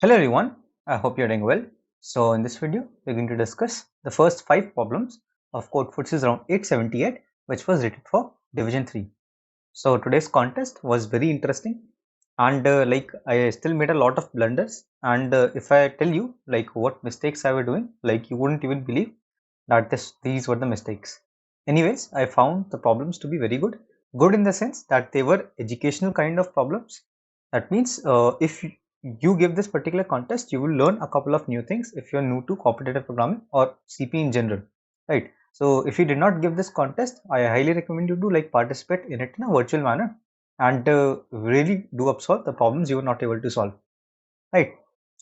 Hello everyone, I hope you're doing well. So in this video, we're going to discuss the first 5 problems of Codeforces Round 878, which was rated for Division 3. So today's contest was very interesting and I still made a lot of blunders, and if I tell you like what mistakes I were doing, like you wouldn't even believe that these were the mistakes. Anyways, I found the problems to be very good. Good in the sense that they were educational kind of problems. That means if you give this particular contest, you will learn a couple of new things if you're new to competitive programming or CP in general, right? So if you did not give this contest, I highly recommend you to like participate in it in a virtual manner and really do solve the problems you were not able to solve, right?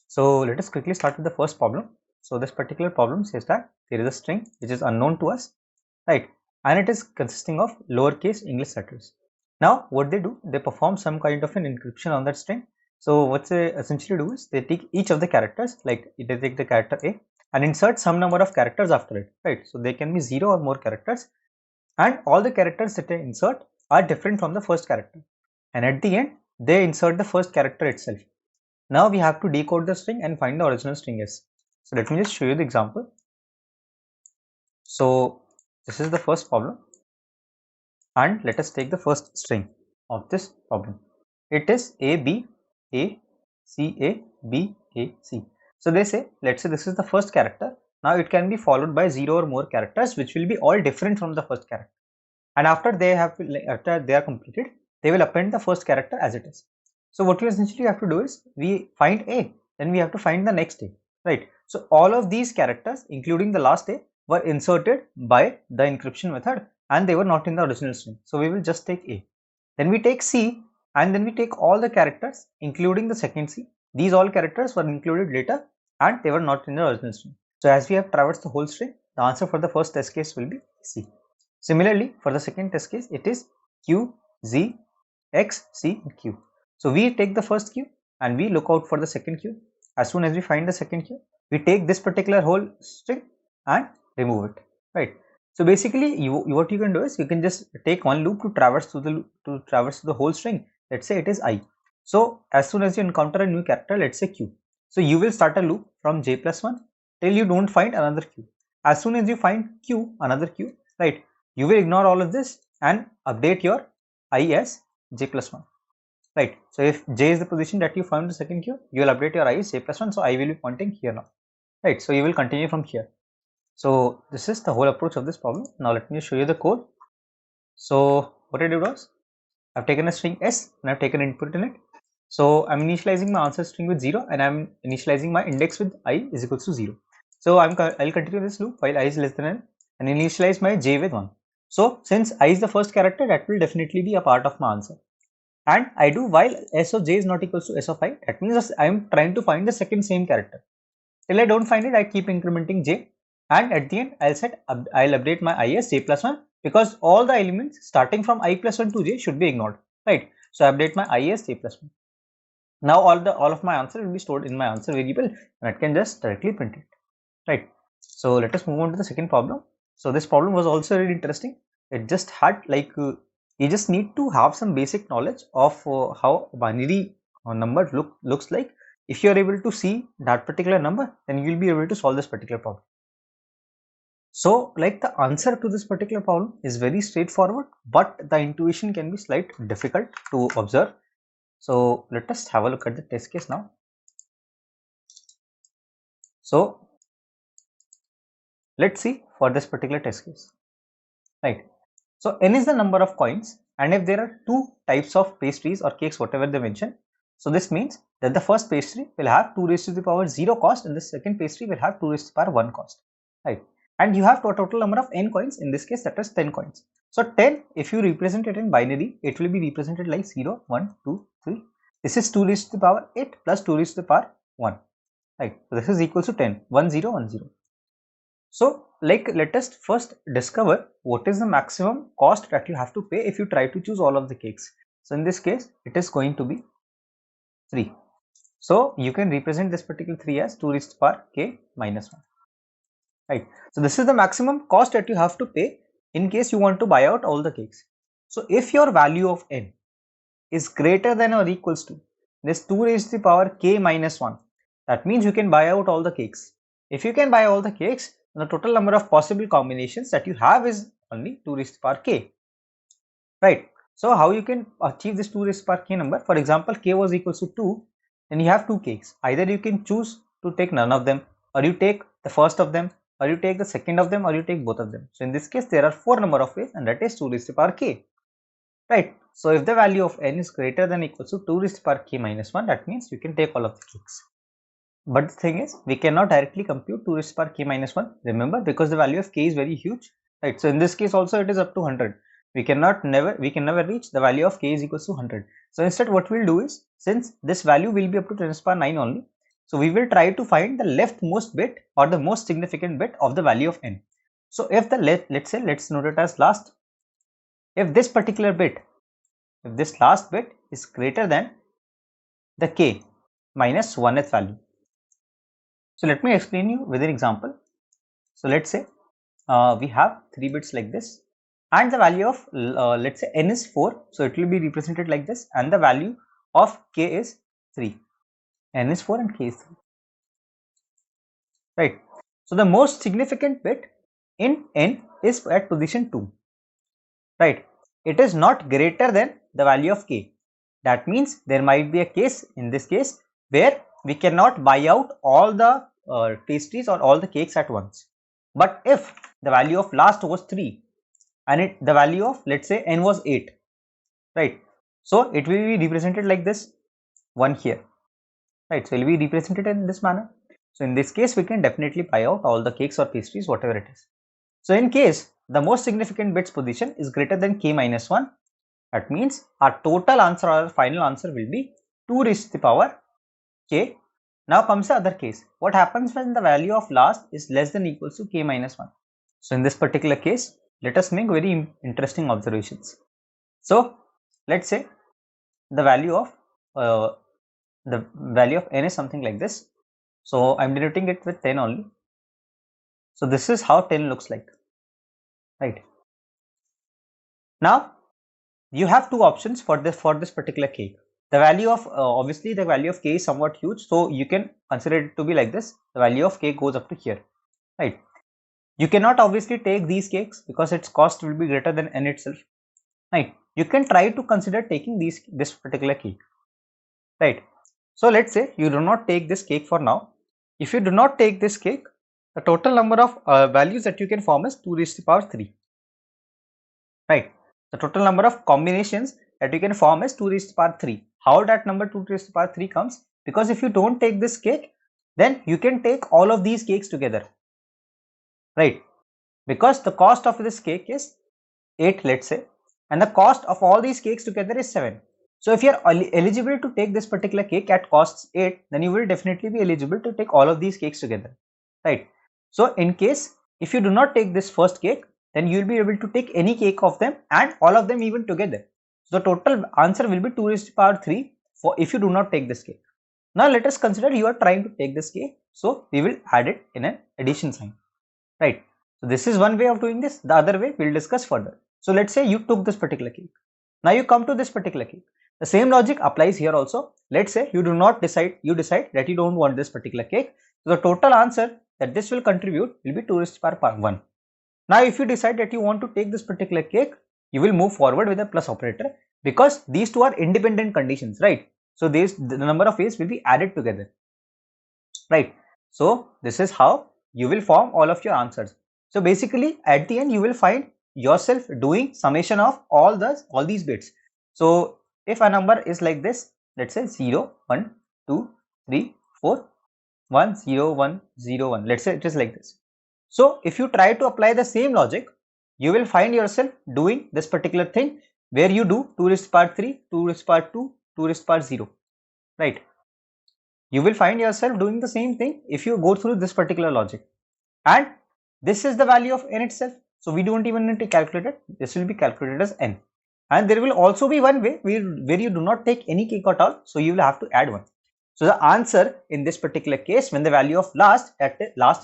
So let us quickly start with the first problem. So this particular problem says that there is a string which is unknown to us, right? And it is consisting of lowercase English letters. Now what they do, they perform some kind of an encryption on that string. So what they essentially do is they take each of the characters, like they take the character A and insert some number of characters after it, right? So they can be 0 or more characters, and all the characters that they insert are different from the first character, and at the end they insert the first character itself. Now we have to decode the string and find the original string is. So let me just show you the example. So this is the first problem, and let us take the first string of this problem. It is A B A C A B A C. So they say, let's say this is the first character. Now it can be followed by 0 or more characters which will be all different from the first character. And after they are completed, they will append the first character as it is. So what we essentially have to do is we find A, then we have to find the next A, right? So all of these characters, including the last A, were inserted by the encryption method and they were not in the original string. So we will just take A. Then we take C, and then we take all the characters including the second C. These all characters were included later and they were not in the original string. So as we have traversed the whole string, the answer for the first test case will be C. Similarly, for the second test case, it is Q, Z, X, C, and Q. So we take the first Q and we look out for the second Q. As soon as we find the second Q, we take this particular whole string and remove it, right? So basically, what you can do is you can just take one loop to traverse the whole string. Let's say it is I. So as soon as you encounter a new character, let's say Q. So you will start a loop from j plus 1 till you don't find another Q. As soon as you find Q, another Q, right? You will ignore all of this and update your I as j plus 1, right? So if j is the position that you found the second Q, you will update your I as j plus 1. So I will be pointing here now, right? So you will continue from here. So this is the whole approach of this problem. Now let me show you the code. So what I did was I've taken a string s and I've taken input in it. So I'm initializing my answer string with 0 and I'm initializing my index with I is equals to 0. So I'll continue this loop while I is less than n and initialize my j with 1. So since I is the first character, that will definitely be a part of my answer. And I do while s of j is not equals to s of I. That means I am trying to find the second same character. Till I don't find it, I keep incrementing j, and at the end I'll update my I as j plus 1, because all the elements starting from I plus 1 to j should be ignored, right? So I update my I as j plus 1. Now all of my answer will be stored in my answer variable and I can just directly print it, right? So let us move on to the second problem. So this problem was also really interesting. It just had you just need to have some basic knowledge of how binary number looks like. If you are able to see that particular number, then you will be able to solve this particular problem. So like the answer to this particular problem is very straightforward, but the intuition can be slightly difficult to observe. So let us have a look at the test case now. So let's see for this particular test case, right? So n is the number of coins, and if there are two types of pastries or cakes, whatever they mention, so this means that the first pastry will have 2 raised to the power 0 cost and the second pastry will have 2 raised to the power 1 cost, right? And you have a total number of n coins, in this case that is 10 coins. So 10, if you represent it in binary, it will be represented like 0, 1, 2, 3. This is 2 raised to the power 8 plus 2 raised to the power 1, right? So this is equals to 10, 1, 0, 1, 0. So like let us first discover what is the maximum cost that you have to pay if you try to choose all of the cakes. So in this case, it is going to be 3. So you can represent this particular 3 as 2 raised to the power k minus 1. Right. So this is the maximum cost that you have to pay in case you want to buy out all the cakes. So if your value of n is greater than or equals to this 2 raised to the power k minus 1, That means you can buy out all the cakes. If you can buy all the cakes, then the total number of possible combinations that you have is only 2 raised to the power k. Right. So how you can achieve this 2 raised to the power k number? For example, k was equals to 2, then you have two cakes. Either you can choose to take none of them, or you take the first of them, or you take the second of them, or you take both of them. So in this case, there are 4 number of ways, and that is 2 raised to the power k. Right. So if the value of n is greater than or equals to 2 raised to the power k minus 1, that means you can take all of the cakes. But the thing is, we cannot directly compute 2 raised to the power k minus 1, remember, because the value of k is very huge, right? So in this case also it is up to 100. We can never reach the value of k is equals to 100. So instead what we'll do is, since this value will be up to 10 raised to the power 9 only, so we will try to find the leftmost bit or the most significant bit of the value of n. So if the let's note it as last. If this particular bit, if this last bit is greater than the k minus 1th value. So let me explain you with an example. So let's say we have 3 bits like this, and the value of let's say n is 4, so it will be represented like this, and the value of k is 3. N is 4 and k is 3. Right. So the most significant bit in n is at position 2. Right. It is not greater than the value of k. That means there might be a case, in this case, where we cannot buy out all the pastries or all the cakes at once. But if the value of last was 3 and the value of, let's say, n was 8, right? So it will be represented like this, 1 here, right? So it will be represented in this manner. So in this case, we can definitely buy out all the cakes or pastries, whatever it is. So in case the most significant bit's position is greater than k minus 1, that means our total answer or our final answer will be 2 raised to the power k. Now comes the other case. What happens when the value of last is less than or equals to k minus 1? So in this particular case, let us make very interesting observations. So let's say the value of n is something like this. So I'm denoting it with 10 only. So this is how 10 looks like, right? Now you have two options for this particular cake. The value of obviously the value of k is somewhat huge, so you can consider it to be like this. The value of k goes up to here, right? You cannot obviously take these cakes because its cost will be greater than n itself, right? You can try to consider taking this particular cake, right? So let's say you do not take this cake for now. If you do not take this cake, the total number of values that you can form is 2 raised to the power 3, right? The total number of combinations that you can form is 2 raised to the power 3. How that number 2 raised to the power 3 comes? Because if you don't take this cake, then you can take all of these cakes together, right? Because the cost of this cake is 8, let's say, and the cost of all these cakes together is 7. So if you are eligible to take this particular cake at costs 8, then you will definitely be eligible to take all of these cakes together, right? So in case if you do not take this first cake, then you will be able to take any cake of them and all of them even together. So the total answer will be 2 raised to the power 3 for if you do not take this cake. Now let us consider you are trying to take this cake, so we will add it in an addition sign, right? So this is one way of doing this. The other way we will discuss further. So let's say you took this particular cake. Now you come to this particular cake. The same logic applies here also. Let's say you decide that you don't want this particular cake. So the total answer that this will contribute will be 2 raised to the power 1. Now if you decide that you want to take this particular cake, you will move forward with a plus operator because these two are independent conditions, right? So the number of ways will be added together, right? So this is how you will form all of your answers. So basically at the end you will find yourself doing summation of all these bits. So if a number is like this, let's say 0, 1, 2, 3, 4, 1, 0, 1, 0, 1, let's say it is like this. So if you try to apply the same logic, you will find yourself doing this particular thing where you do 2 raised to the power 3, 2 raised to the power 2, 2 raised to the power 0, right? You will find yourself doing the same thing if you go through this particular logic. And this is the value of n itself. So we don't even need to calculate it. This will be calculated as n. And there will also be one way where you do not take any cake at all. So you will have to add 1. So the answer in this particular case, when the value of last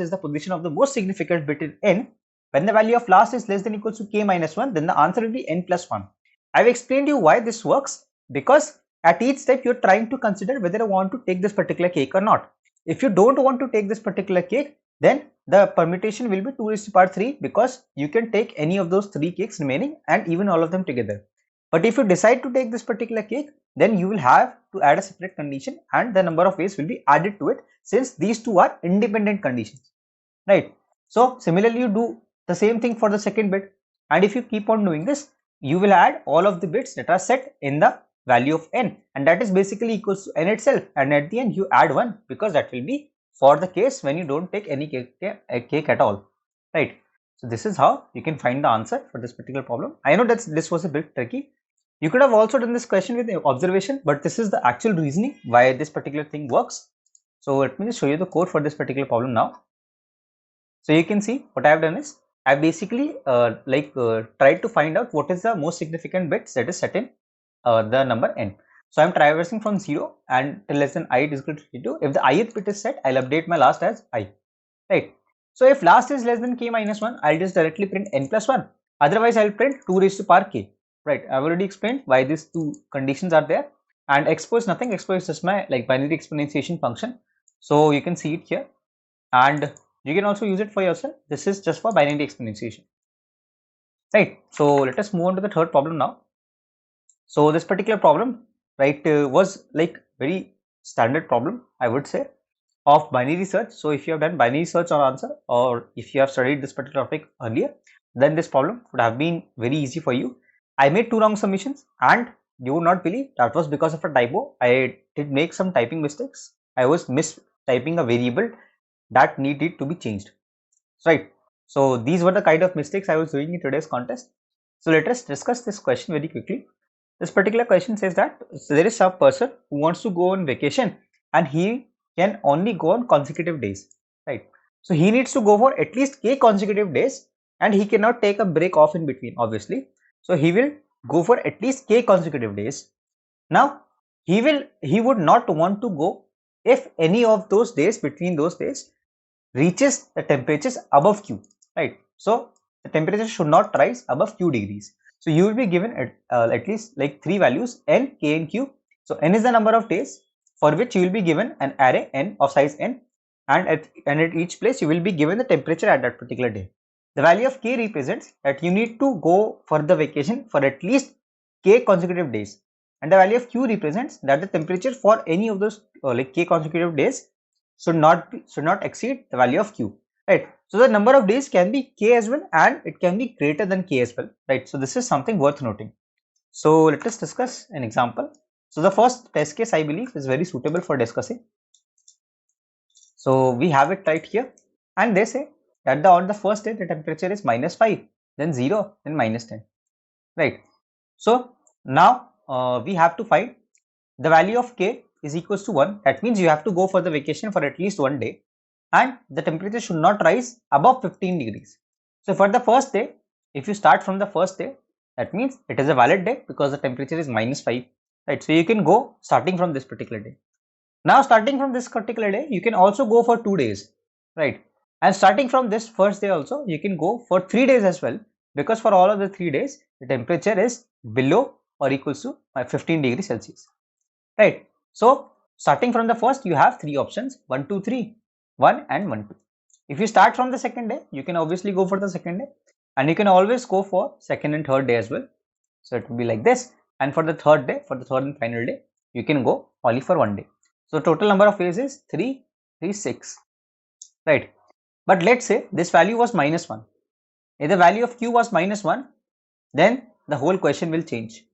is the position of the most significant bit in n, when the value of last is less than or equals to k minus 1, then the answer will be n plus 1. I've explained you why this works, because at each step you're trying to consider whether I want to take this particular cake or not. if you don't want to take this particular cake, then the permutation will be 2 raised to power 3, because you can take any of those 3 cakes remaining and even all of them together. But if you decide to take this particular cake, then you will have to add a separate condition, and the number of ways will be added to it, since these two are independent conditions, right? So similarly, you do the same thing for the second bit, and if you keep on doing this, you will add all of the bits that are set in the value of n, and that is basically equals to n itself, and at the end you add 1, because that will be for the case when you don't take any cake at all, right? So this is how you can find the answer for this particular problem. I know that this was a bit tricky. You could have also done this question with observation, but this is the actual reasoning why this particular thing works. So let me just show you the code for this particular problem now. So you can see what I have done is I basically tried to find out what is the most significant bits that is set in the number n. So I am traversing from 0 and till less than I is equal to 32. If the ith bit is set, I'll update my last as I, right? So if last is less than k minus 1, I'll just directly print n plus 1. Otherwise, I'll print 2 raised to power k, right? I've already explained why these two conditions are there. And expo is nothing. Expo is just my binary exponentiation function. So you can see it here, and you can also use it for yourself. This is just for binary exponentiation, right? So let us move on to the third problem now. So this particular problem, right, was like very standard problem, I would say, of binary search. So if you have done binary search or answer, or if you have studied this particular topic earlier, then this problem would have been very easy for you. I made 2 wrong submissions, and you would not believe that was because of a typo. I did make some typing mistakes. I was mistyping a variable that needed to be changed, right? So these were the kind of mistakes I was doing in today's contest. So let us discuss this question very quickly. This particular question says that there is a person who wants to go on vacation, and he can only go on consecutive days, right? So he needs to go for at least k consecutive days, and he cannot take a break off in between, obviously. So he will go for at least k consecutive days. Now he would not want to go if any of those days, between those days, reaches the temperatures above Q, right? So the temperature should not rise above Q degrees. So you will be given at least like 3 values, n, k, and q. So n is the number of days for which you will be given an array n of size n, and at each place you will be given the temperature at that particular day. The value of k represents that you need to go for the vacation for at least k consecutive days, and the value of q represents that the temperature for any of those like k consecutive days should not exceed the value of q, right? So the number of days can be k as well, and it can be greater than k as well, right? So this is something worth noting. So let us discuss an example. So the first test case, I believe, is very suitable for discussing. So we have it right here, and they say that on the first day the temperature is -5, then 0, then -10, right? So now we have to find the value of k is equals to 1. That means you have to go for the vacation for at least 1 day, and the temperature should not rise above 15 degrees. So for the first day, if you start from the first day, that means it is a valid day because the temperature is -5, right? So you can go starting from this particular day. Now starting from this particular day, you can also go for 2 days, right? And starting from this first day also, you can go for 3 days as well, because for all of the 3 days, the temperature is below or equals to 15 degrees Celsius, right? So starting from the first, you have 3 options: 1, 2, 3, 1 and 1, 2. If you start from the second day, you can obviously go for the second day, and you can always go for second and third day as well. So it will be like this. And for the third day, for the third and final day, you can go only for 1 day. So total number of ways is 3, 3, 6, right? But let's say this value was -1. If the value of q was -1, then the whole question will change.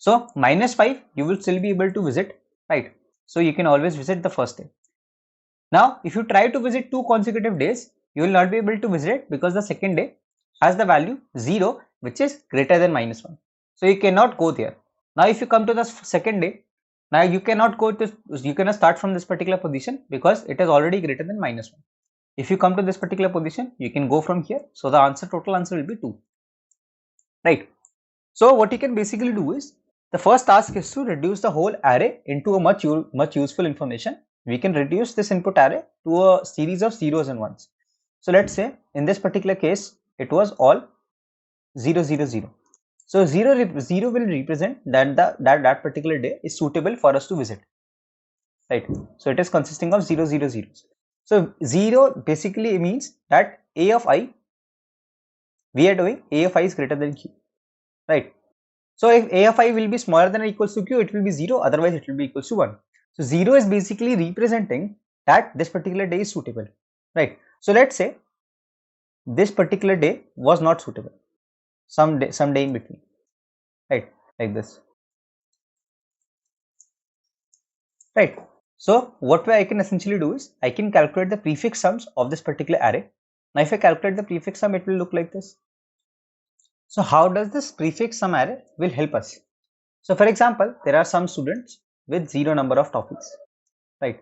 So -5, you will still be able to visit, right? So you can always visit the first day. Now, if you try to visit 2 consecutive days, you will not be able to visit it because the second day has the value 0, which is greater than -1. So you cannot go there. Now, if you come to the second day, now you cannot start from this particular position because it is already greater than -1. If you come to this particular position, you can go from here. So the total answer will be 2, right? So what you can basically do is, the first task is to reduce the whole array into a much useful information. We can reduce this input array to a series of zeros and ones. So let's say in this particular case, it was all 0, 0, 0. So 0 will represent that that particular day is suitable for us to visit. right? So it is consisting of 0, 0, 0. So 0 basically means that a of I, we are doing a of I is greater than q, right? So if a of I will be smaller than or equals to q, it will be 0, otherwise it will be equals to 1. So 0 is basically representing that this particular day is suitable, right? So let's say this particular day was not suitable, some day in between, right? Like this, right? So what way I can essentially do is I can calculate the prefix sums of this particular array. Now if I calculate the prefix sum, it will look like this. So how does this prefix sum array will help us? So for example, there are some students with 0 number of topics, right?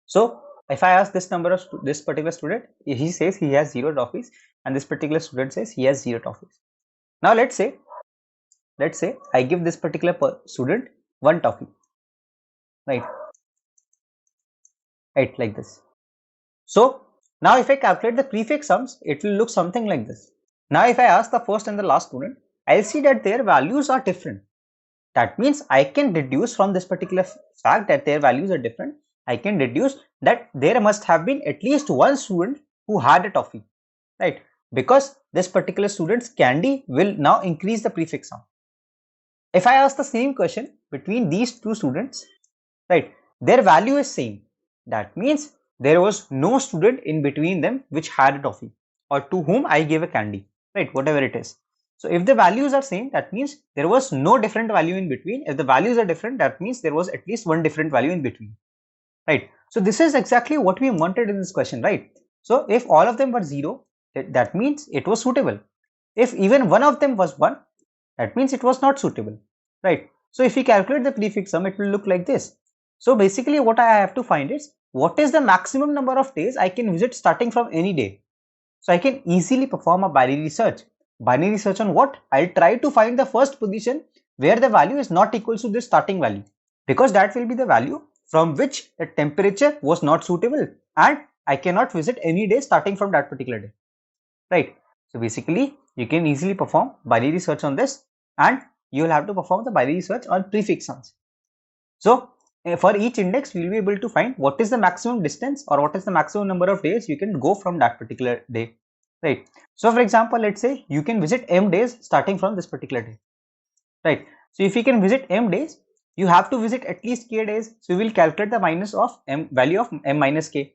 So if I ask this number of this particular student, he says he has 0 topics, and this particular student says he has 0 topics. Now let's say I give this particular student 1 topic, right? Right, like this. So now if I calculate the prefix sums, it will look something like this. Now if I ask the first and the last student, I'll see that their values are different. That means I can deduce from this particular fact that their values are different. I can deduce that there must have been at least one student who had a toffee, right? Because this particular student's candy will now increase the prefix sum. If I ask the same question between these two students, right, their value is same. That means there was no student in between them which had a toffee or to whom I gave a candy, right, whatever it is. So if the values are same, that means there was no different value in between. If the values are different, that means there was at least one different value in between, right? So this is exactly what we wanted in this question, right? So if all of them were 0, that means it was suitable. If even one of them was 1, that means it was not suitable, right? So if we calculate the prefix sum, it will look like this. So basically what I have to find is what is the maximum number of days I can visit starting from any day. So I can easily perform a binary search. Binary search on what? I'll try to find the first position where the value is not equal to this starting value, because that will be the value from which the temperature was not suitable and I cannot visit any day starting from that particular day, right? So basically you can easily perform binary search on this, and you will have to perform the binary search on prefix sums. So for each index we will be able to find what is the maximum distance or what is the maximum number of days you can go from that particular day, right? So for example, let's say you can visit m days starting from this particular day, right? So if you can visit m days, you have to visit at least k days. So we will calculate the minus of m value of m minus k,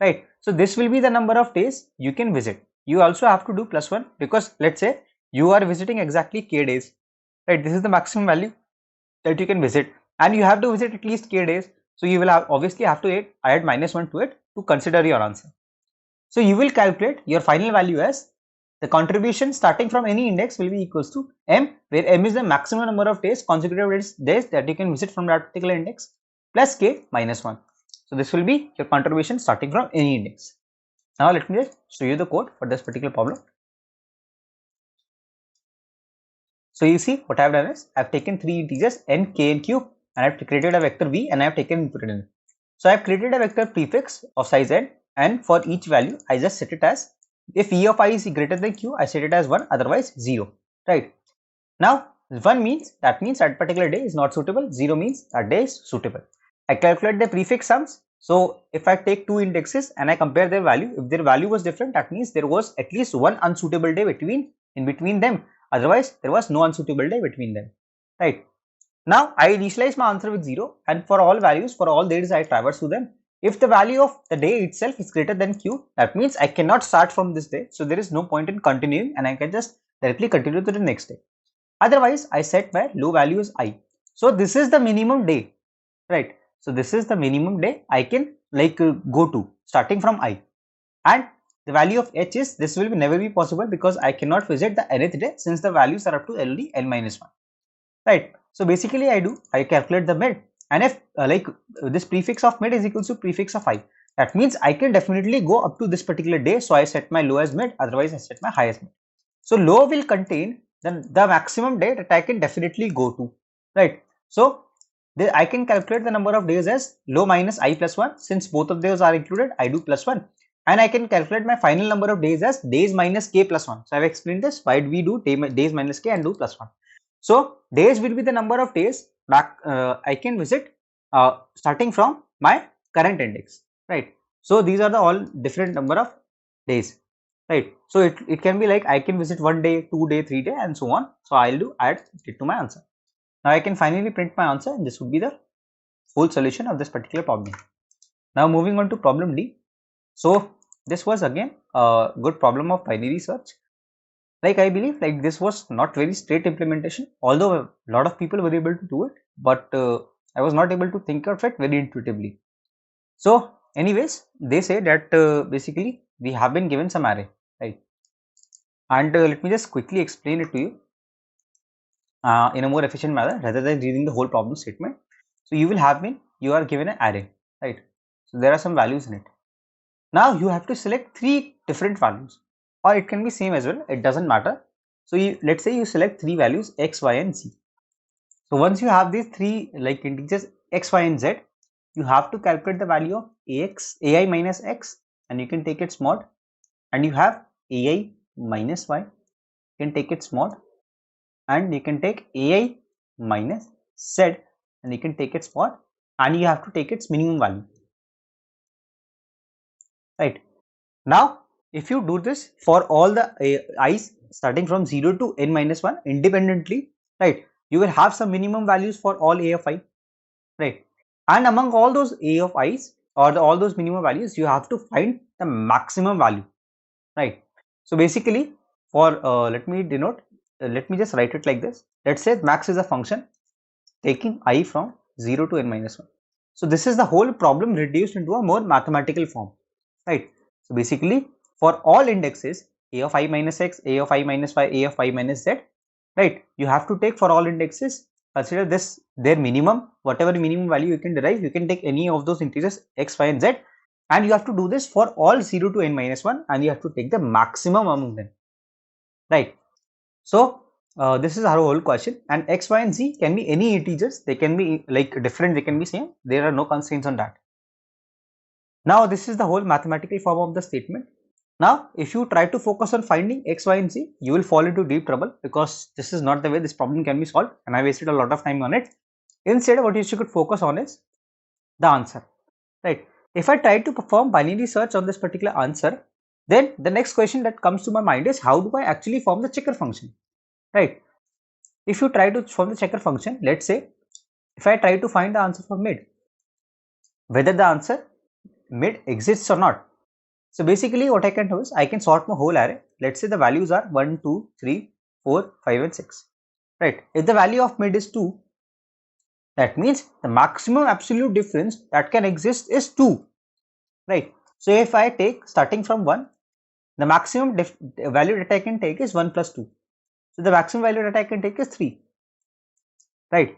right? So this will be the number of days you can visit. You also have to do +1 because let's say you are visiting exactly k days, right? This is the maximum value that you can visit, and you have to visit at least k days. So you will obviously have to add -1 to it to consider your answer. So you will calculate your final value as the contribution starting from any index will be equals to m, where m is the maximum number of days, consecutive days that you can visit from that particular index, plus k -1. So this will be your contribution starting from any index. Now let me just show you the code for this particular problem. So you see what I have done is I have taken 3 integers n, k and q, and I have created a vector v and I have taken input in it. So I have created a vector prefix of size n, and for each value I just set it as, if e of I is greater than q, I set it as 1, otherwise 0, right? Now 1 means that that particular day is not suitable, 0 means that day is suitable. I calculate the prefix sums. So if I take 2 indexes and I compare their value, if their value was different, that means there was at least one unsuitable day in between them, otherwise there was no unsuitable day between them, right? Now I initialize my answer with 0, and for all values, for all days I traverse through them. If the value of the day itself is greater than q, that means I cannot start from this day, so there is no point in continuing and I can just directly continue to the next day. Otherwise I set my low value as I. So this is the minimum day, right? So this is the minimum day I can go to starting from I, and the value of h is, this will never be possible because I cannot visit the nth day since the values are up to only n-1, right? So basically I calculate the mid, and if this prefix of mid is equal to prefix of I, that means I can definitely go up to this particular day, so I set my low as mid, otherwise I set my high as mid. So low will contain the maximum day that I can definitely go to, right? So I can calculate the number of days as low minus I plus 1. Since both of those are included, I do +1, and I can calculate my final number of days as days minus k plus 1. So I have explained this, why we do days minus k and do +1. So days will be the number of days back I can visit starting from my current index, right? So these are the all different number of days, right? So it can be like I can visit 1 day, 2 day, 3 day and so on. So I'll do add it to my answer. Now I can finally print my answer and this would be the full solution of this particular problem. Now moving on to problem D. So this was again a good problem of binary search. Like I believe like this was not very straight implementation, although a lot of people were able to do it, but I was not able to think of it very intuitively. So anyways, they say that basically we have been given some array, right? And let me just quickly explain it to you in a more efficient manner rather than reading the whole problem statement. So you are given an array, right? So there are some values in it. Now you have to select 3 different values, or it can be same as well, it doesn't matter. So let's say you select 3 values x, y and z. So once you have these 3 like integers x, y and z, you have to calculate the value of ai minus x, and you can take its mod, and you have ai minus y, you can take its mod, and you can take ai minus z, and you can take its mod, and you have to take its minimum value, right? Now if you do this for all the i's starting from 0 to n minus 1 independently, right, you will have some minimum values for all a of I, right? And among all those a of i's or all those minimum values, you have to find the maximum value, right? So basically for let me denote, let me just write it like this. Let's say max is a function taking I from 0 to n minus 1. So this is the whole problem reduced into a more mathematical form, right? So basically for all indexes a of I minus x, a of I minus y, a of I minus z, right, you have to take for all indexes, consider this their minimum, whatever minimum value you can derive, you can take any of those integers x, y and z, and you have to do this for all 0 to n minus 1, and you have to take the maximum among them, right? So this is our whole question, and x, y and z can be any integers, they can be like different, they can be same, there are no constraints on that. Now this is the whole mathematical form of the statement. Now if you try to focus on finding x, y and z, you will fall into deep trouble, because this is not the way this problem can be solved, and I wasted a lot of time on it. Instead what you should focus on is the answer, right? If I try to perform binary search on this particular answer, then the next question that comes to my mind is how do I actually form the checker function, right? If you try to form the checker function, let's say if I try to find the answer for mid, whether the answer mid exists or not. So basically what I can do is I can sort my whole array. Let's say the values are 1, 2, 3, 4, 5 and 6, right? If the value of mid is 2, that means the maximum absolute difference that can exist is 2, right? So if I take starting from 1, the maximum value that I can take is 1 plus 2. So the maximum value that I can take is 3, right?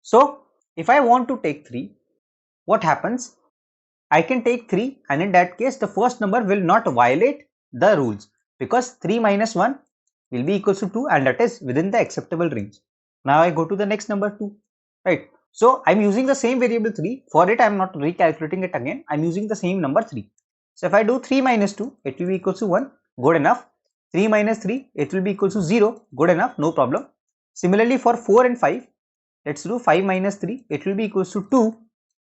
So if I want to take 3, what happens? I can take 3, and in that case the first number will not violate the rules, because 3 minus 1 will be equals to 2, and that is within the acceptable range. Now I go to the next number 2, right? So I'm using the same variable 3. For it I'm not recalculating it again, I'm using the same number 3. So if I do 3 minus 2, it will be equals to 1, good enough. 3 minus 3, it will be equals to 0, good enough, no problem. Similarly for 4 and 5, let's do 5 minus 3, it will be equals to 2,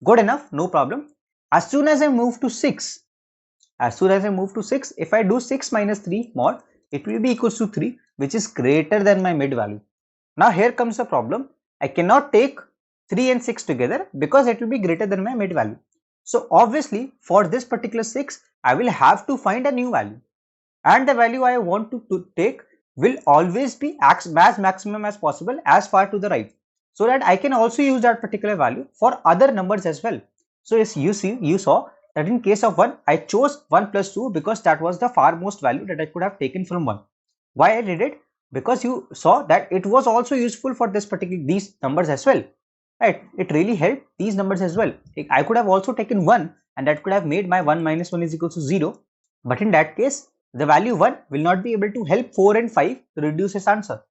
good enough, no problem. As soon as I move to 6, if I do 6 minus 3 mod, it will be equals to 3, which is greater than my mid value. Now here comes the problem. I cannot take 3 and 6 together because it will be greater than my mid value. So obviously for this particular 6, I will have to find a new value, and the value I want to take will always be as maximum as possible as far to the right, so that I can also use that particular value for other numbers as well. So as you saw that in case of 1, I chose 1 plus 2 because that was the far most value that I could have taken from 1. Why I did it? Because you saw that it was also useful for these numbers as well, right? It really helped these numbers as well. I could have also taken 1, and that could have made my 1 minus 1 is equal to 0, but in that case the value 1 will not be able to help 4 and 5 to reduce its answer,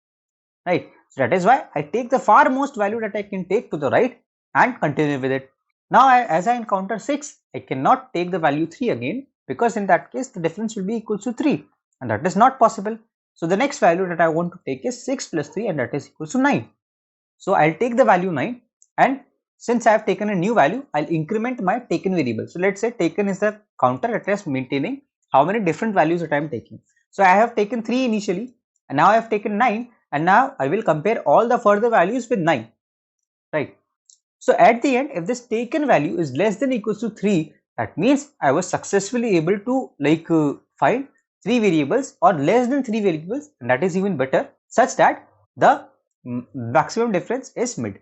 right? So that is why I take the far most value that I can take to the right and continue with it. Now as I encounter 6, I cannot take the value 3 again, because in that case the difference will be equal to 3, and that is not possible. So the next value that I want to take is 6 plus 3, and that is equal to 9. So I'll take the value 9, and since I have taken a new value, I'll increment my taken variable. So let's say taken is the counter that is maintaining how many different values that I am taking. So I have taken 3 initially, and now I have taken 9, and now I will compare all the further values with 9, right? So at the end, if this taken value is less than equals to 3, that means I was successfully able to find 3 variables or less than 3 variables, and that is even better, such that the maximum difference is mid.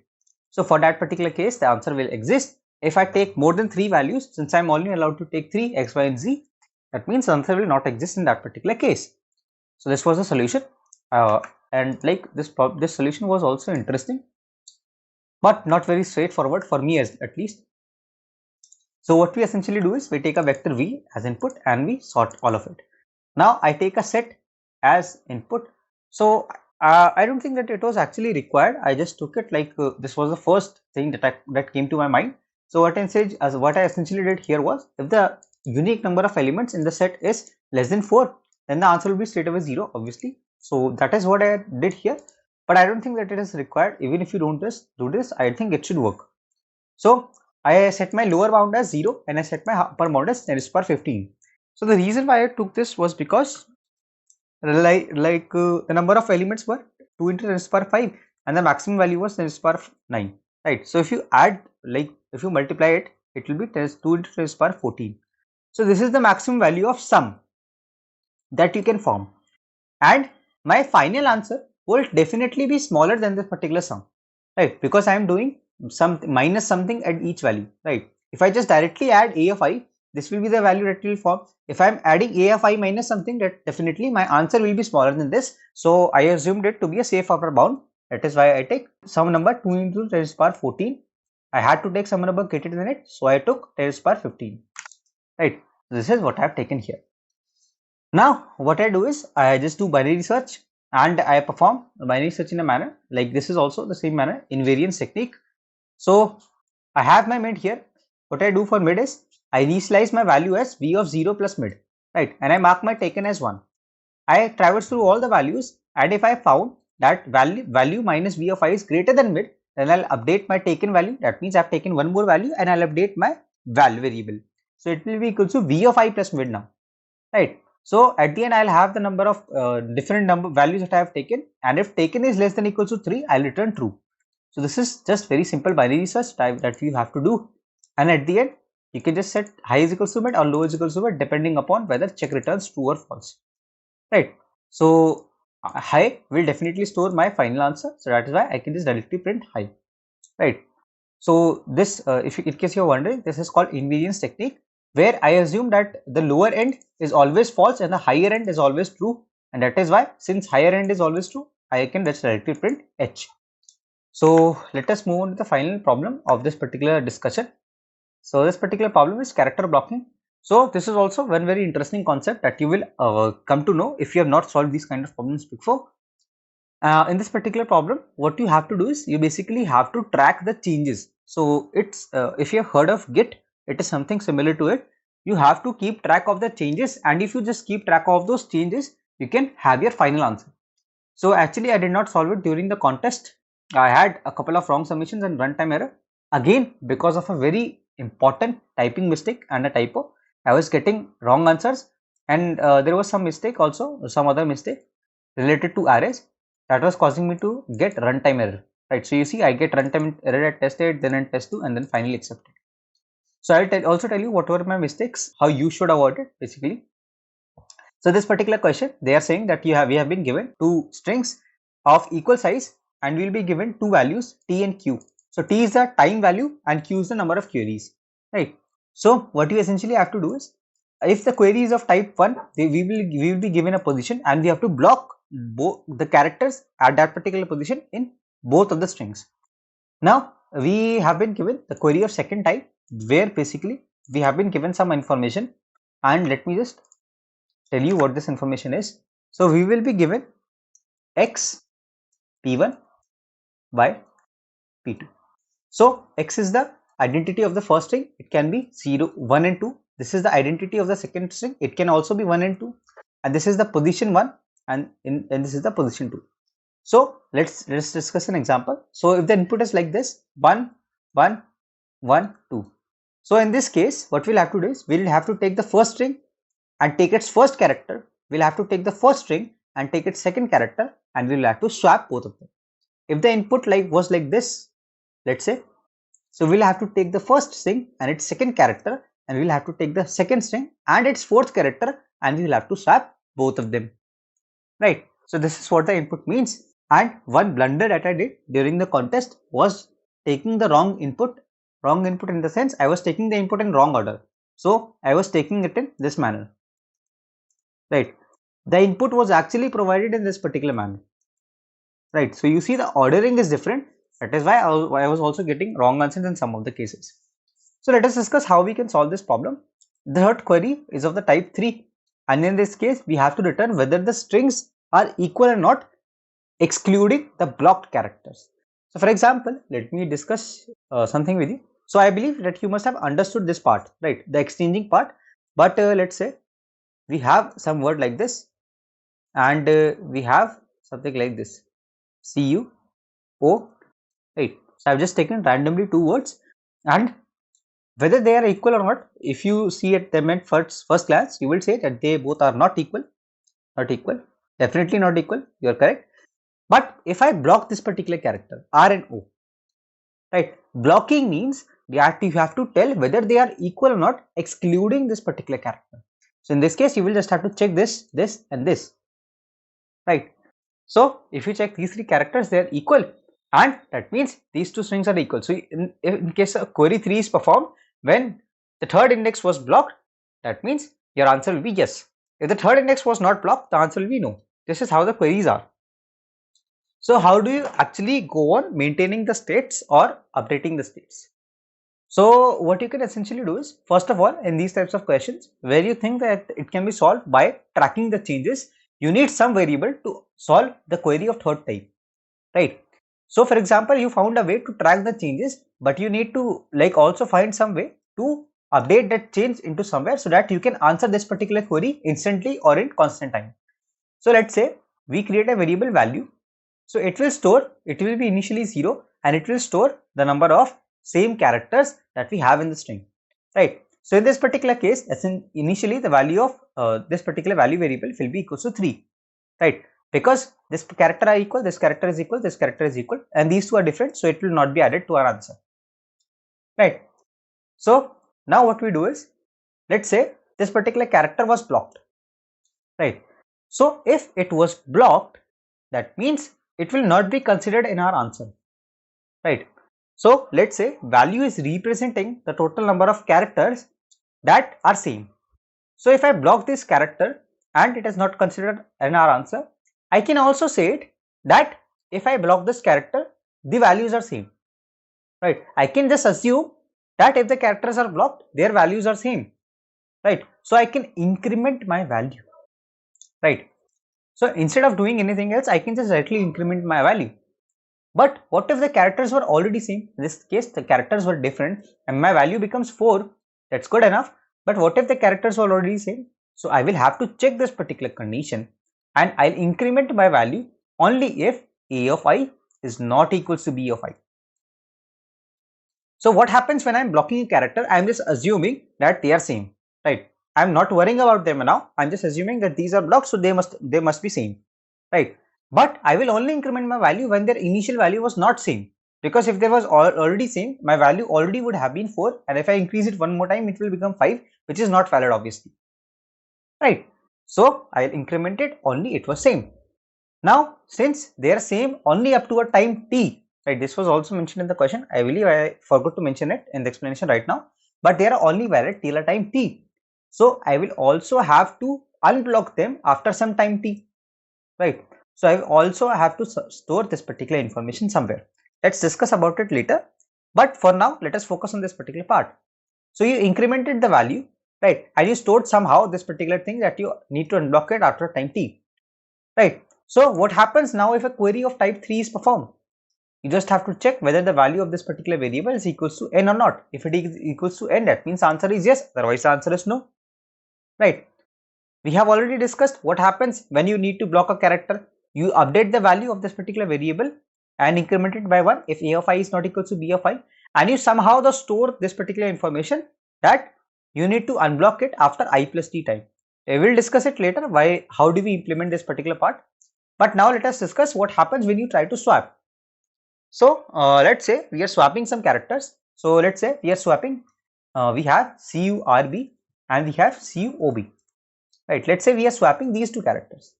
So for that particular case, the answer will exist. If I take more than 3 values, since I am only allowed to take 3 x, y and z, that means the answer will not exist in that particular case. So this was the solution, and this solution was also interesting, but not very straightforward for me at least. So what we essentially do is we take a vector v as input and we sort all of it. Now I take a set as input. So I don't think that it was actually required. I just took it this was the first thing that came to my mind. So what I essentially did here was, if the unique number of elements in the set is less than 4, then the answer will be straight away 0, obviously. So that is what I did here, but I don't think that it is required. Even if you don't do this, I think it should work. So I set my lower bound as 0 and I set my upper bound as 10 to the power 15. So the reason why I took this was because the number of elements were 2 into 10 to the power 5 and the maximum value was 10 to the power 9, right? So if you add, if you multiply it, it will be 2 into 10 to the power 14. So this is the maximum value of sum that you can form, and my final answer will definitely be smaller than this particular sum, right? Because I am doing some minus something at each value, right? If I just directly add a of I, this will be the value that will form. If I am adding a of I minus something, that definitely my answer will be smaller than this. So I assumed it to be a safe upper bound. That is why I take some number 2 into 10 to the power 14. I had to take some number greater than it, so I took 10 to the power 15, right? This is what I have taken here. Now what I do is I just do binary search and I perform binary search in a manner like this is also the same manner, invariance technique. So I have my mid here. What I do for mid is I initialize my value as v of 0 plus mid, right? And I mark my taken as 1. I traverse through all the values, and if I found that value minus v of I is greater than mid, then I'll update my taken value. That means I've taken one more value and I'll update my value variable. So it will be equal to v of I plus mid now, right? So at the end, I'll have the number of different number values that I have taken, and if taken is less than equal to 3, I'll return true. So this is just very simple binary search type that you have to do, and at the end, you can just set high is equal to mid or low is equal to mid depending upon whether check returns true or false, right? So high will definitely store my final answer, so that is why I can just directly print high, right? So this, in case you're wondering, this is called invariance technique, where I assume that the lower end is always false and the higher end is always true, and that is why, since higher end is always true, I can just directly print H. So let us move on to the final problem of this particular discussion. So this particular problem is character blocking. So this is also one very interesting concept that you will come to know if you have not solved these kind of problems before. In this particular problem, what you have to do is you basically have to track the changes. So it's if you have heard of Git, it is something similar to it. You have to keep track of the changes, and if you just keep track of those changes, you can have your final answer. So actually, I did not solve it during the contest. I had a couple of wrong submissions and runtime error. Again, because of a very important typing mistake and a typo, I was getting wrong answers, and there was some mistake also, some other mistake related to arrays that was causing me to get runtime error, right? So you see, I get runtime error at test 8, then at test 2, and then finally accepted. So I'll also tell you what were my mistakes, how you should avoid it basically. So this particular question, they are saying that we have been given two strings of equal size, and we'll be given two values t and q. So t is the time value and q is the number of queries, right? So what you essentially have to do is, if the query is of type 1, we will be given a position, and we have to block both the characters at that particular position in both of the strings. Now we have been given the query of second type, where basically we have been given some information, and let me just tell you what this information is. So we will be given x p1 by p2. So x is the identity of the first string, it can be 0, 1 and 2. This is the identity of the second string, it can also be 1 and 2, and this is the position 1, and this is the position 2. So let's discuss an example. So if the input is like this, 1 1 1, 2. So in this case, what we'll have to do is we'll have to take the first string and take its first character. We'll have to take the first string and take its second character, and we'll have to swap both of them. If the input was like this, let's say, so we'll have to take the first string and its second character, and we'll have to take the second string and its fourth character, and we'll have to swap both of them, right? So this is what the input means. And one blunder that I did during the contest was taking the wrong input in the sense I was taking the input in wrong order. So I was taking it in this manner, right? The input was actually provided in this particular manner, right? So you see the ordering is different. That is why I was also getting wrong answers in some of the cases. So let us discuss how we can solve this problem. The third query is of the type 3, and in this case we have to return whether the strings are equal or not, excluding the blocked characters. So for example, let me discuss something with you. So I believe that you must have understood this part, right? The exchanging part. But let's say we have some word like this, and we have something like this, CUO, right? So I've just taken randomly two words, and whether they are equal or not, if you see at them at first glance, you will say that they both are not equal, definitely not equal. You are correct. But if I block this particular character R and O, right? Blocking means that you have to tell whether they are equal or not, excluding this particular character. So in this case, you will just have to check this, this, and this, right? So if you check these three characters, they are equal, and that means these two strings are equal. So in case a query 3 is performed when the third index was blocked, that means your answer will be yes. If the third index was not blocked, the answer will be no. This is how the queries are. So how do you actually go on maintaining the states or updating the states? So what you can essentially do is, first of all, in these types of questions where you think that it can be solved by tracking the changes, you need some variable to solve the query of third type, right? So for example, you found a way to track the changes, but you need to also find some way to update that change into somewhere so that you can answer this particular query instantly or in constant time. So let's say we create a variable value. So it will be initially 0, and it will store the number of same characters that we have in the string, right? So in this particular case, as in initially the value of this particular value variable will be equal to 3, right? Because this character are equal, this character is equal, this character is equal, and these two are different, so it will not be added to our answer, right? So now what we do is, let's say this particular character was blocked, right? So if it was blocked, that means it will not be considered in our answer, right? So let's say value is representing the total number of characters that are same. So if I block this character and it is not considered in our answer, I can also say it that if I block this character, the values are same, right? I can just assume that if the characters are blocked, their values are same, right? So I can increment my value, right? So instead of doing anything else, I can just directly increment my value. But what if the characters were already same? In this case, the characters were different and my value becomes 4. That's good enough. But what if the characters were already same? So I will have to check this particular condition, and I'll increment my value only if A of I is not equals to B of I. So what happens when I'm blocking a character? I'm just assuming that they are same, right? I'm not worrying about them now. I'm just assuming that these are blocked, so they must be same, right? But I will only increment my value when their initial value was not same, because if there was already same, my value already would have been 4, and if I increase it one more time, it will become 5, which is not valid, obviously, right? So I'll increment it only it was same. Now since they are same only up to a time t, right? This was also mentioned in the question. I believe I forgot to mention it in the explanation right now, but they are only valid till a time t. So I will also have to unblock them after some time t, right? So I also have to store this particular information somewhere. Let's discuss about it later, but for now let us focus on this particular part. So you incremented the value, right? And you stored somehow this particular thing that you need to unblock it after time t, right? So what happens now if a query of type 3 is performed? You just have to check whether the value of this particular variable is equals to n or not. If it is equals to n, that means the answer is yes, otherwise the answer is no, right? We have already discussed what happens when you need to block a character. You update the value of this particular variable and increment it by 1 if A of I is not equal to B of I, and you somehow store this particular information that you need to unblock it after I plus t time. We will discuss it later how do we implement this particular part. But now let us discuss what happens when you try to swap. So let's say we are swapping some characters. So let's say we are swapping, we have CURB and we have CUOB, right? Let's say we are swapping these two characters,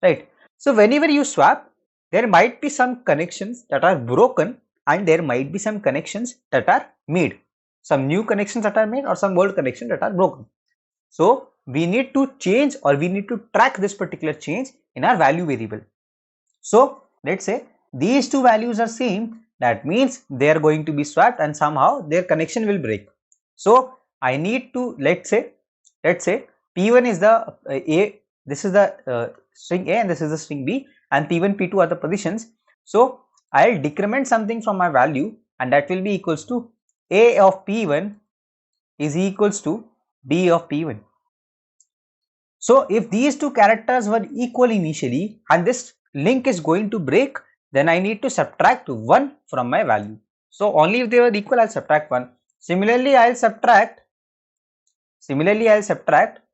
right? So whenever you swap, there might be some connections that are broken and there might be some connections that are made. Some new connections that are made or some old connections that are broken. So we need to change or we need to track this particular change in our value variable. So let's say these two values are same, that means they are going to be swapped and somehow their connection will break. So I need to, let's say P1 is the A, this is the string A and this is the string B, and P1 P2 are the positions. So I'll decrement something from my value and that will be equals to A of P1 is equals to B of P1. So if these two characters were equal initially and this link is going to break, then I need to subtract 1 from my value. So only if they were equal, I'll subtract 1. Similarly, I'll subtract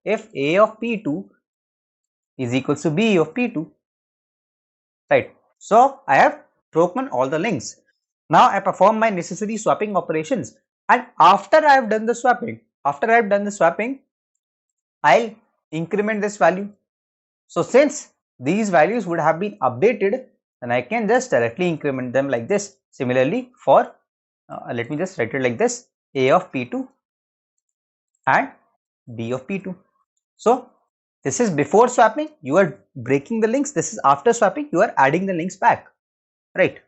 if A of P2 is equals to B of P2, right? So I have broken all the links. Now I perform my necessary swapping operations, and after I have done the swapping, I'll increment this value. So since these values would have been updated, then I can just directly increment them like this. Similarly for, let me just write it like this, A of P2 and B of P2. So this is before swapping, you are breaking the links. This is after swapping, you are adding the links back, right?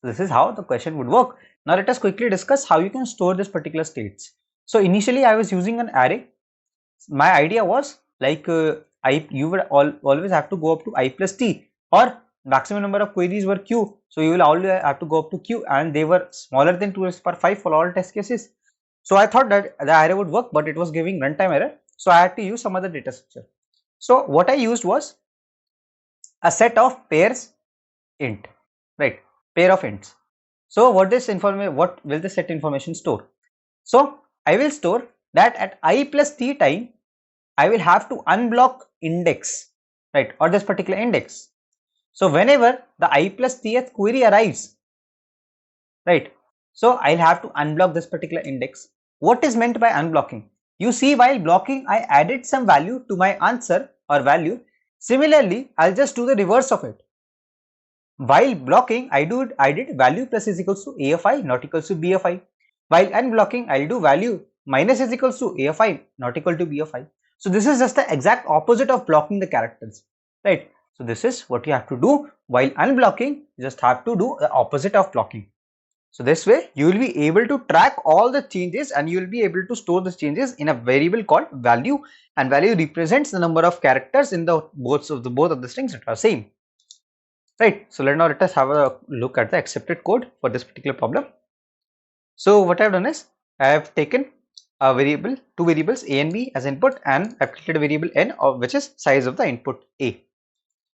So this is how the question would work. Now let us quickly discuss how you can store this particular states. So initially I was using an array. My idea was like you would always have to go up to I plus t, or maximum number of queries were q, so you will always have to go up to q, and they were smaller than 2 raised to the power 5 for all test cases. So I thought that the array would work, but it was giving runtime error, so I had to use some other data structure. So what I used was a set of pairs int, right? Pair of ints. So what will the set information store? So I will store that at I plus t time I will have to unblock index, right, or this particular index. So whenever the I plus tth query arrives, right, so I'll have to unblock this particular index. What is meant by unblocking? You see, while blocking, I added some value to my answer or value. Similarly, I'll just do the reverse of it. While blocking, I did value plus is equals to A of I not equals to B of I. While unblocking, I'll do value minus is equals to A of I not equal to B of I. So this is just the exact opposite of blocking the characters, right? So this is what you have to do. While unblocking, you just have to do the opposite of blocking. So this way you will be able to track all the changes and you will be able to store the changes in a variable called value, and value represents the number of characters in the both of the strings that are same, right? So let us have a look at the accepted code for this particular problem. So what I have done is I have taken a variable, two variables a and b as input, and I've created a variable n, which is size of the input a.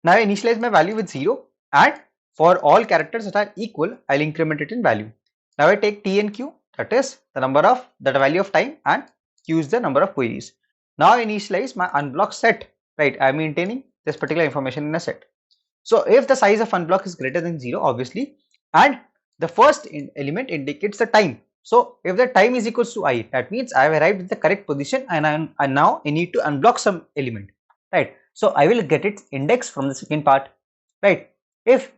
Now I initialize my value with 0, and for all characters that are equal, I'll increment it in value. Now I take t and q, that is the value of time, and q is the number of queries. Now I initialize my unblock set, right? I'm maintaining this particular information in a set. So if the size of unblock is greater than 0, obviously, and the first element indicates the time. So if the time is equals to I, that means I have arrived at the correct position, and now I need to unblock some element, right? So I will get its index from the second part, right? If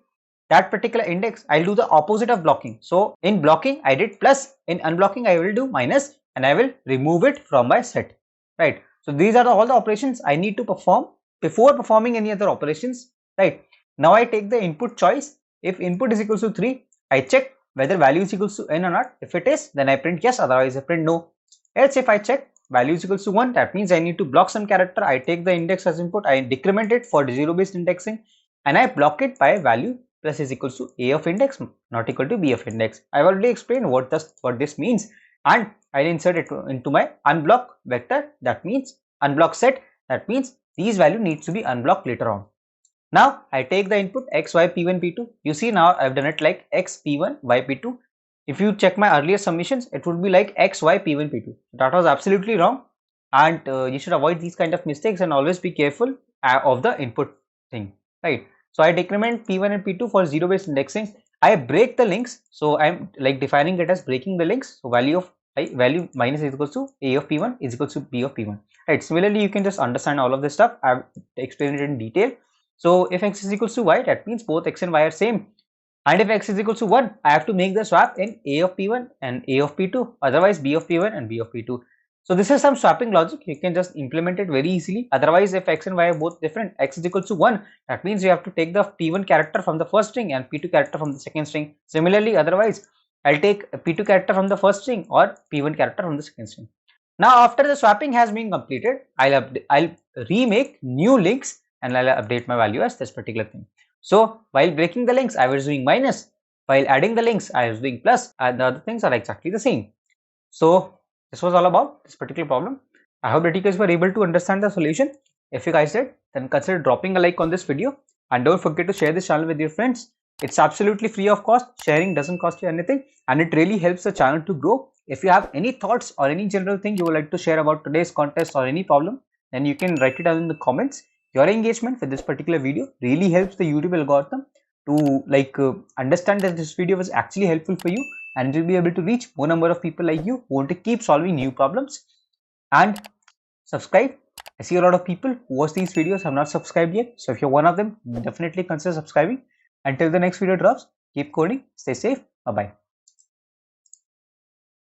that particular index, I'll do the opposite of blocking. So in blocking I did plus, in unblocking I will do minus, and I will remove it from my set, right? So these are all the operations I need to perform before performing any other operations, right? Now I take the input choice. If input is equals to 3, I check whether value is equals to n or not. If it is, then I print yes, otherwise I print no. Else if I check value is equals to 1, that means I need to block some character. I take the index as input, I decrement it for 0 based indexing, and I block it by value plus is equals to a of index not equal to b of index. I've already explained what this means, and I'll insert it into my unblock vector, that means unblock set, that means these value needs to be unblocked later on. Now I take the input x, y, p1, p2. You see, now I've done it like x, p1, y, p2. if you check my earlier submissions, it would be like x, y, p1, p2. That was absolutely wrong, and you should avoid these kind of mistakes and always be careful of the input thing, right? So I decrement p1 and p2 for zero based indexing. I break the links, so I'm like defining it as breaking the links. So value minus is equals to a of p1 is equals to b of p1, right? Similarly, you can just understand all of this stuff. I've explained it in detail. So if x is equals to y, that means both x and y are same. And if x is equals to 1, I have to make the swap in a of p1 and a of p2, otherwise b of p1 and b of p2. So this is some swapping logic. You can just implement it very easily. Otherwise, if x and y are both different, x is equals to 1, that means you have to take the p1 character from the first string and p2 character from the second string. Similarly, otherwise, I'll take a p2 character from the first string or p1 character from the second string. Now, after the swapping has been completed, I'll remake new links and I'll update my value as this particular thing. So while breaking the links, I was doing minus. While adding the links, I was doing plus, and the other things are exactly the same. So this was all about this particular problem. I hope that you guys were able to understand the solution. If you guys did, then consider dropping a like on this video, and don't forget to share this channel with your friends. It's absolutely free of cost. Sharing doesn't cost you anything, and it really helps the channel to grow. If you have any thoughts or any general thing you would like to share about today's contest or any problem, then you can write it down in the comments. Your engagement with this particular video really helps the YouTube algorithm to understand that this video was actually helpful for you, and you'll be able to reach more number of people like you who want to keep solving new problems. And subscribe. I see a lot of people who watch these videos have not subscribed yet, so if you're one of them, definitely consider subscribing. Until the next video drops, keep coding, stay safe, bye bye.